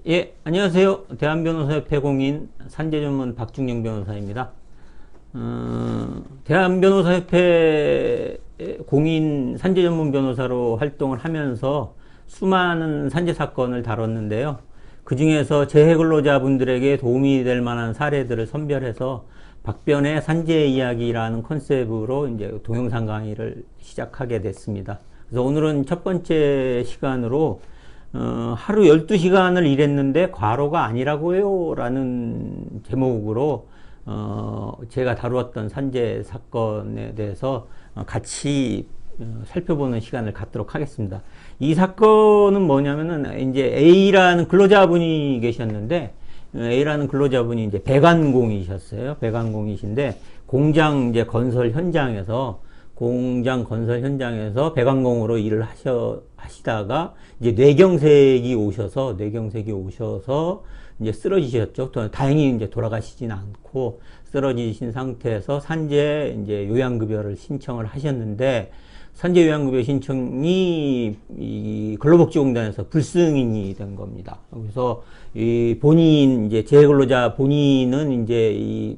예, 안녕하세요. 대한변호사협회 공인 산재전문 박중영 변호사입니다. 대한변호사협회 공인 산재전문 변호사로 활동을 하면서 수많은 산재 사건을 다뤘는데요. 그 중에서 재해근로자분들에게 도움이 될 만한 사례들을 선별해서 박변의 산재 이야기라는 컨셉으로 이제 동영상 강의를 시작하게 됐습니다. 그래서 오늘은 첫 번째 시간으로 하루 12시간을 일했는데 과로가 아니라고요? 라는 제목으로 제가 다루었던 산재 사건에 대해서 같이 살펴보는 시간을 갖도록 하겠습니다. 이 사건은 뭐냐면은 이제 A라는 근로자분이 계셨는데 A라는 근로자분이 이제 배관공이셨어요. 배관공이신데 공장 이제 건설 현장에서 배관공으로 일을 하시다가 이제 뇌경색이 오셔서 이제 쓰러지셨죠. 다행히 이제 돌아가시진 않고 쓰러지신 상태에서 산재 이제 요양급여를 신청을 하셨는데 산재 요양급여 신청이 이 근로복지공단에서 불승인이 된 겁니다. 그래서 이 본인 이제 재해근로자 본인은 이제 이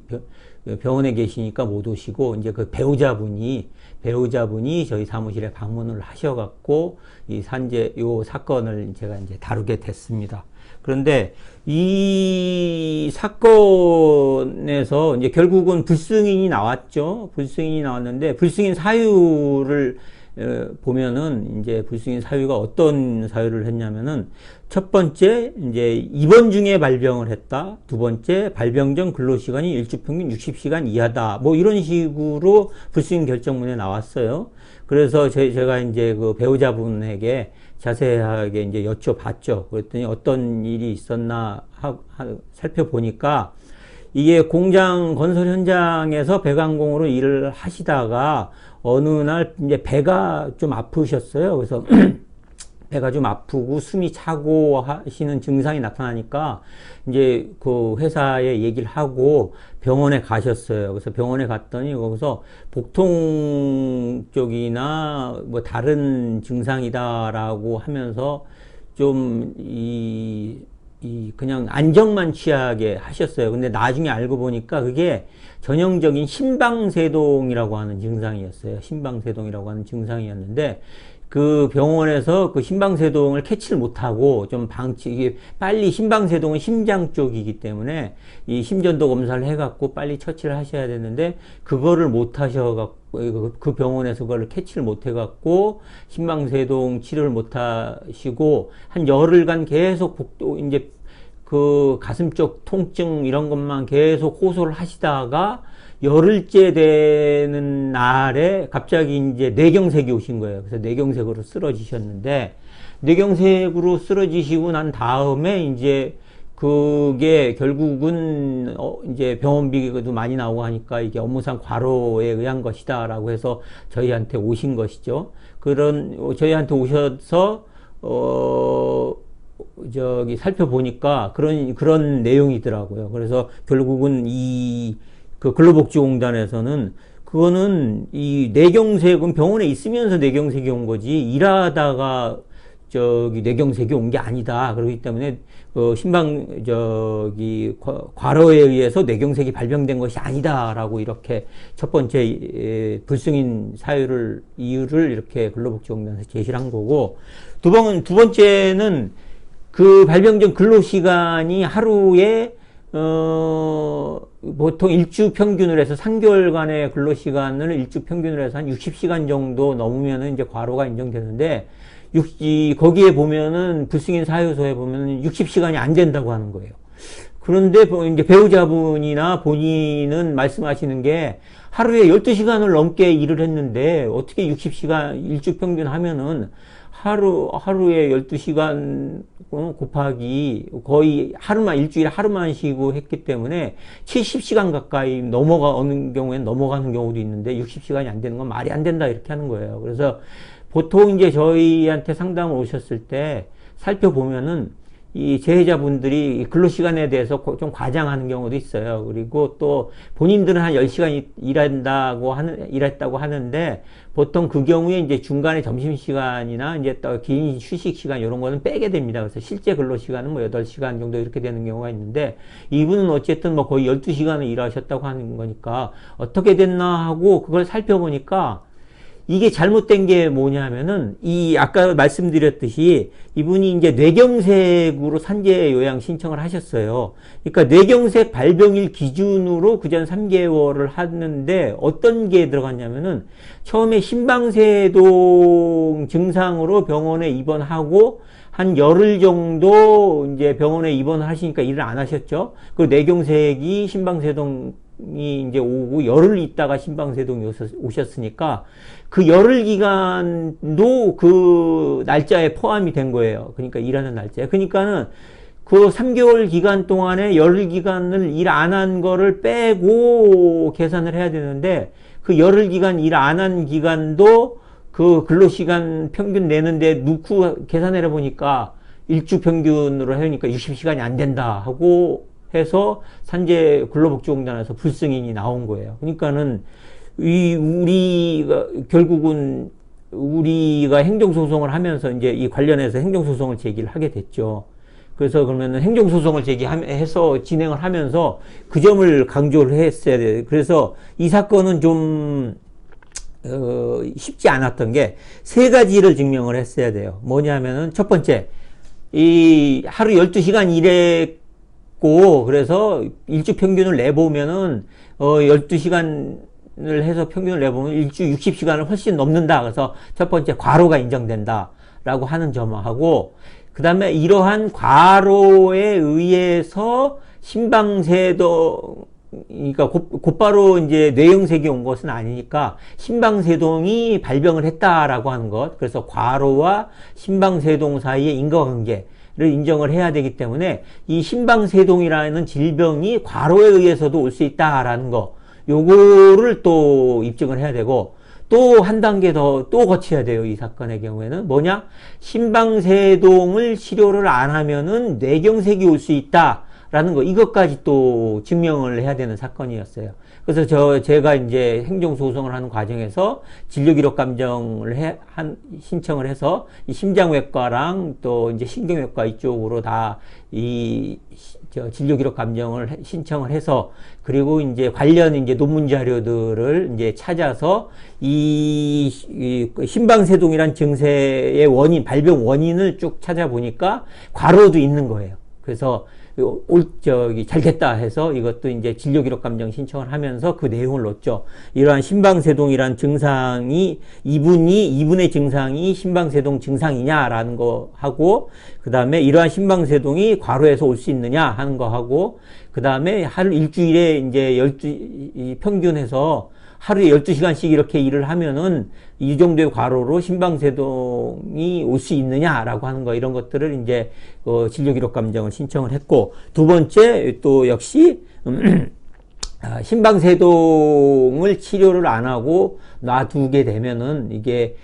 병원에 계시니까 못 오시고 이제 그 배우자분이 저희 사무실에 방문을 하셔갖고 이 산재 요 사건을 제가 이제 다루게 됐습니다. 그런데 이 사건에서 이제 결국은 불승인이 나왔죠. 불승인이 나왔는데 불승인 사유를 보면은 이제 불승인 사유가 어떤 사유를 했냐면은 첫 번째 이제 입원 중에 발병을 했다. 두 번째 발병 전 근로시간이 일주평균 60시간 이하다. 뭐 이런 식으로 불승인 결정문에 나왔어요. 그래서 제가 이제 그 배우자분에게 자세하게 이제 여쭤봤죠. 그랬더니 어떤 일이 있었나 살펴보니까 이게 공장 건설 현장에서 배관공으로 일을 하시다가 어느 날 이제 배가 좀 아프셨어요. 그래서 배가 좀 아프고 숨이 차고 하시는 증상이 나타나니까 이제 그 회사에 얘기를 하고 병원에 가셨어요. 그래서 병원에 갔더니 거기서 복통 쪽이나 뭐 다른 증상이다라고 하면서 좀 그냥 안정만 취하게 하셨어요. 근데 나중에 알고 보니까 그게 전형적인 심방세동이라고 하는 증상이었어요. 심방세동이라고 하는 증상이었는데 그 병원에서 그 심방세동을 캐치를 못하고 좀 이게 빨리 심방세동은 심장 쪽이기 때문에 이 심전도 검사를 해갖고 빨리 처치를 하셔야 되는데 그거를 못 하셔갖고 그 병원에서 그걸 캐치를 못 해갖고 심방세동 치료를 못 하시고 한 열흘간 계속 이제 그 가슴 쪽 통증 이런 것만 계속 호소를 하시다가 열흘째 되는 날에 갑자기 이제 뇌경색이 오신 거예요. 그래서 뇌경색으로 쓰러지셨는데 뇌경색으로 쓰러지시고 난 다음에 이제 그게 결국은 이제 병원비도 많이 나오고 하니까 이게 업무상 과로에 의한 것이다라고 해서 저희한테 오신 것이죠. 저희한테 오셔서 살펴보니까 그런 내용이더라고요. 그래서 결국은 그 근로복지공단에서는 그거는 이 뇌경색은 병원에 있으면서 뇌경색이 온 거지 일하다가 뇌경색이 온 게 아니다. 그렇기 때문에 그 과로에 의해서 뇌경색이 발병된 것이 아니다라고 이렇게 첫 번째 불승인 이유를 이렇게 근로복지공단에서 제시를 한 거고 두 번째는 그 발병 전 근로시간이 하루에 보통 일주 평균으로 해서 3개월간의 근로시간을 일주 평균으로 해서 한 60시간 정도 넘으면은 이제 과로가 인정되는데, 거기에 보면은 불승인 사유서에 보면은 60시간이 안 된다고 하는 거예요. 그런데 이제 배우자분이나 본인은 말씀하시는 게 하루에 12시간을 넘게 일을 했는데 어떻게 60시간 일주 평균 하면은 하루에 12시간 곱하기 거의 일주일에 하루만 쉬고 했기 때문에 70시간 가까이 어느 경우에는 넘어가는 경우도 있는데 60시간이 안 되는 건 말이 안 된다 이렇게 하는 거예요. 그래서 보통 이제 저희한테 상담을 오셨을 때 살펴보면은 이 재해자분들이 근로시간에 대해서 좀 과장하는 경우도 있어요. 그리고 또 본인들은 한 10시간 일했다고 하는데 보통 그 경우에 이제 중간에 점심시간이나 이제 또 긴 휴식시간 이런 거는 빼게 됩니다. 그래서 실제 근로시간은 뭐 8시간 정도 이렇게 되는 경우가 있는데 이분은 어쨌든 뭐 거의 12시간을 일하셨다고 하는 거니까 어떻게 됐나 하고 그걸 살펴보니까 이게 잘못된 게 뭐냐면은, 아까 말씀드렸듯이, 이분이 이제 뇌경색으로 산재 요양 신청을 하셨어요. 그러니까 뇌경색 발병일 기준으로 그전 3개월을 하는데, 어떤 게 들어갔냐면은, 처음에 심방세동 증상으로 병원에 입원하고, 한 열흘 정도 이제 병원에 입원을 하시니까 일을 안 하셨죠. 그 뇌경색이 심방세동이 이제 오고 열흘 있다가 심방세동이 오셨으니까 그 열흘 기간도 그 날짜에 포함이 된 거예요. 그러니까 일하는 날짜에. 그러니까는 그 3개월 기간 동안에 열흘 기간을 일 안 한 거를 빼고 계산을 해야 되는데 그 열흘 기간 일 안 한 기간도 그 근로시간 평균 내는데 넣고 계산해 보니까 일주 평균으로 하니까 60시간이 안 된다 하고 해서 산재 근로복지공단에서 불승인이 나온 거예요. 그러니까는 결국은 우리가 행정소송을 하면서 이제 이 관련해서 행정소송을 제기를 하게 됐죠. 그래서 그러면은 행정소송을 제기해서 진행을 하면서 그 점을 강조를 했어야 돼요. 그래서 이 사건은 좀 쉽지 않았던 게 세 가지를 증명을 했어야 돼요. 뭐냐면은 첫 번째, 이 하루 12시간 일했고 그래서 일주 평균을 내보면은 12시간을 해서 평균을 내보면 일주 60시간을 훨씬 넘는다. 그래서 첫 번째 과로가 인정된다 라고 하는 점하고, 그 다음에 이러한 과로에 의해서 심방세동, 그러니까 곧바로 이제 뇌경색이 온 것은 아니니까 심방세동이 발병을 했다라고 하는 것. 그래서 과로와 심방세동 사이의 인과관계를 인정을 해야 되기 때문에 이 심방세동이라는 질병이 과로에 의해서도 올 수 있다라는 거, 요거를 또 입증을 해야 되고, 또 한 단계 더 또 거쳐야 돼요. 이 사건의 경우에는 뭐냐? 심방세동을 치료를 안 하면은 뇌경색이 올 수 있다 라는 거, 이것까지 또 증명을 해야 되는 사건이었어요. 그래서 제가 이제 행정소송을 하는 과정에서 진료기록감정을 신청을 해서 이 심장외과랑 또 이제 신경외과 이쪽으로 다 진료기록감정을 신청을 해서, 그리고 이제 관련 이제 논문 자료들을 이제 찾아서 이 심방세동이란 증세의 원인, 발병 원인을 쭉 찾아보니까 과로도 있는 거예요. 그래서 잘 됐다 해서 이것도 이제 진료기록감정 신청을 하면서 그 내용을 넣었죠. 이러한 심방세동이란 증상이, 이분의 증상이 심방세동 증상이냐라는 거 하고, 그 다음에 이러한 심방세동이 과로에서 올 수 있느냐 하는 거 하고, 그 다음에 일주일에 이제 평균해서 하루에 12시간씩 이렇게 일을 하면은 이 정도의 과로로 심방세동이 올 수 있느냐라고 하는 거, 이런 것들을 이제 진료기록감정을 신청을 했고, 두 번째 또 역시 심방세동을 치료를 안 하고 놔두게 되면은 이게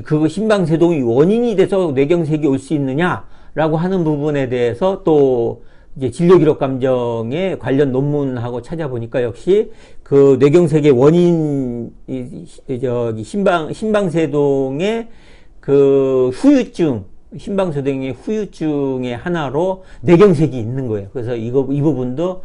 그 심방세동이 원인이 돼서 뇌경색이 올 수 있느냐라고 하는 부분에 대해서 또 이제 진료기록감정에 관련 논문하고 찾아보니까 역시 그 뇌경색의 원인, 심방세동의 그 후유증, 심방세동의 후유증의 하나로 뇌경색이 있는 거예요. 그래서 이 부분도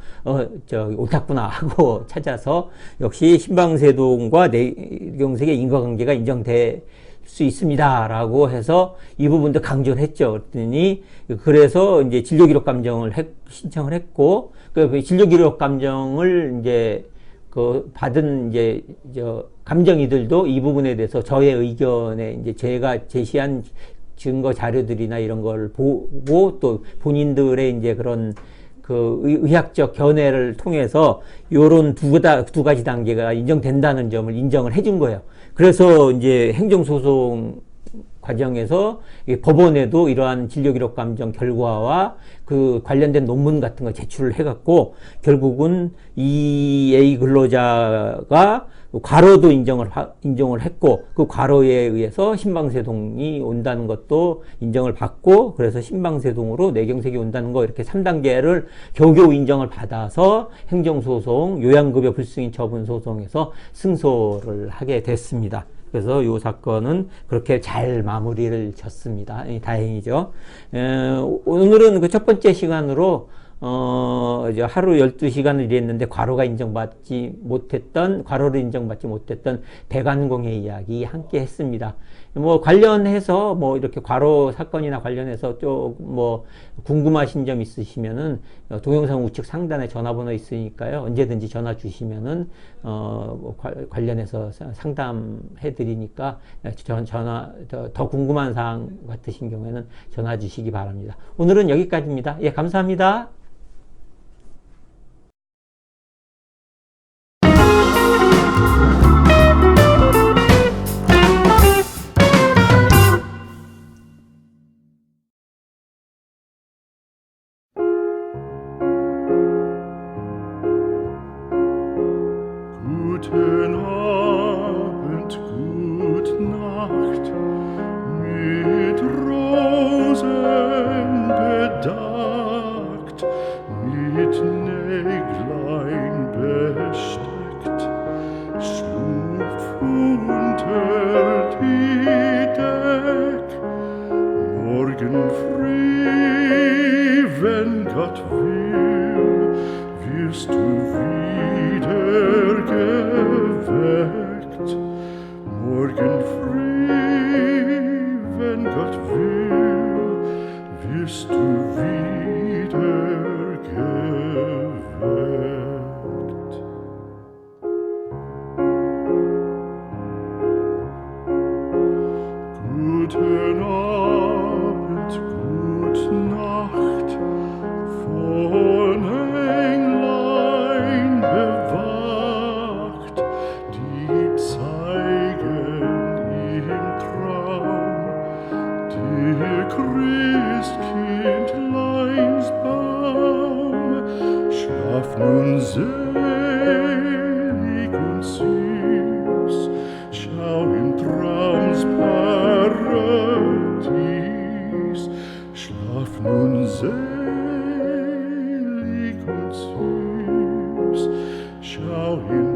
옳았구나 하고 찾아서 역시 심방세동과 뇌경색의 인과관계가 인정될 수 있습니다 라고 해서 이 부분도 강조를 했죠. 그랬더니 그래서 이제 진료기록감정을 신청을 했고, 그 진료기록감정을 이제 받은 이제 감정이들도 이 부분에 대해서 저의 의견에 이제 제가 제시한 증거 자료들이나 이런 걸 보고 또 본인들의 이제 그런 그 의학적 견해를 통해서 요런 두 가지 단계가 인정된다는 점을 인정을 해준 거예요. 그래서 이제 행정소송 과정에서 법원에도 이러한 진료기록감정 결과와 그 관련된 논문 같은 거 제출을 해갖고 결국은 이 A 근로자가 과로도 인정을 했고, 그 과로에 의해서 신방세동이 온다는 것도 인정을 받고, 그래서 신방세동으로 뇌경색이 온다는 거, 이렇게 3단계를 겨우겨우 인정을 받아서 행정소송, 요양급여 불승인 처분 소송에서 승소를 하게 됐습니다. 그래서 이 사건은 그렇게 잘 마무리를 졌습니다. 다행이죠. 오늘은 그 첫 번째 시간으로 이제 하루 12시간을 일했는데 과로를 인정받지 못했던 대관공의 이야기 함께 했습니다. 뭐 관련해서 뭐 이렇게 과로 사건이나 관련해서 좀 뭐 궁금하신 점 있으시면은 동영상 우측 상단에 전화번호 있으니까요. 언제든지 전화 주시면은 관련해서 상담해 드리니까 더 궁금한 사항 같으신 경우에는 전화 주시기 바랍니다. 오늘은 여기까지입니다. 예, 감사합니다. Guten Abend, gute Nacht, mit Rosen bedeckt, mit Näglein besteckt, schlupf unter die Deck, morgen früh, wenn Gott will, wirst du wieder geweckt. Morgen früh, wenn Gott will, wirst du wieder geweckt. Guten Abend, gute Nacht, von Englein bewacht, die zeigen im Traum dir Christkindleins Baum. Schlaf nun selig und süß, schau im Traums Paradies. Schlaf nun selig und süß, schau im